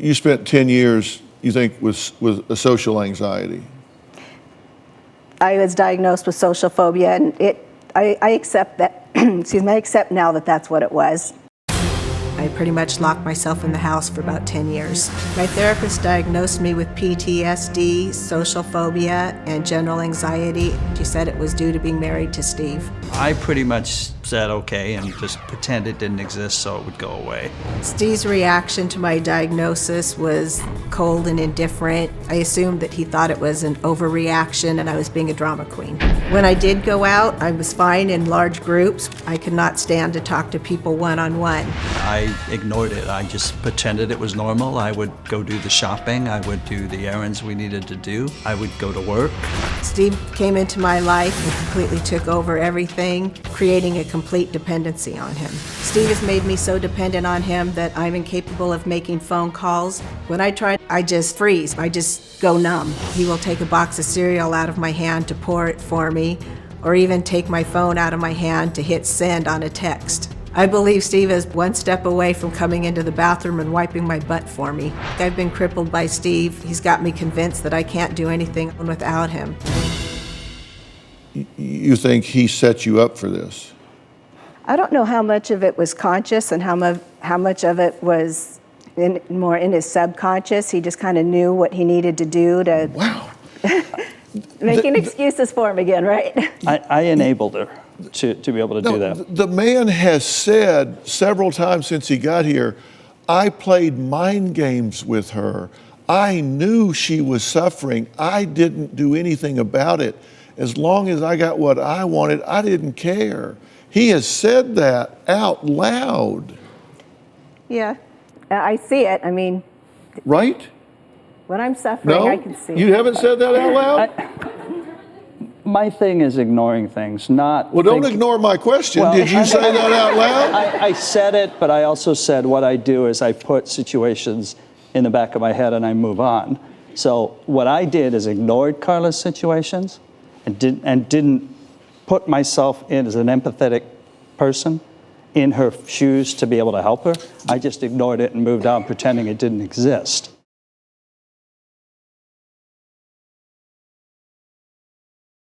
You spent 10 years, you think, with a social anxiety. I was diagnosed with social phobia, and I accept that, excuse me, I accept now that that's what it was. I pretty much locked myself in the house for about 10 years. My therapist diagnosed me with PTSD, social phobia, and general anxiety. She said it was due to being married to Steve. I pretty much said okay and just pretend it didn't exist so it would go away. Steve's reaction to my diagnosis was cold and indifferent. I assumed that he thought it was an overreaction and I was being a drama queen. When I did go out, I was fine in large groups. I could not stand to talk to people one-on-one. I ignored it. I just pretended it was normal. I would go do the shopping. I would do the errands we needed to do. I would go to work. Steve came into my life and completely took over everything, creating a complete dependency on him. Steve has made me so dependent on him that I'm incapable of making phone calls. When I try, I just freeze. I just go numb. He will take a box of cereal out of my hand to pour it for me, or even take my phone out of my hand to hit send on a text. I believe Steve is one step away from coming into the bathroom and wiping my butt for me. I've been crippled by Steve. He's got me convinced that I can't do anything without him. You think he set you up for this? I don't know how much of it was conscious and how much of it was more in his subconscious. He just kind of knew what he needed to do to... Wow. Making excuses for him again, right? I enabled her to be able to do that. The man has said several times since he got here, I played mind games with her. I knew she was suffering. I didn't do anything about it. As long as I got what I wanted, I didn't care. He has said that out loud. Yeah, I see it. I mean... Right? When I'm suffering, No? I can see it. You haven't said that out loud? My thing is ignoring things, not... Well, don't ignore my question. Well, Did you say that out loud? I said it, but I also said what I do is I put situations in the back of my head and I move on. So what I did is ignored Carla's situations and didn't put myself in as an empathetic person in her shoes to be able to help her. I just ignored it and moved on, pretending it didn't exist.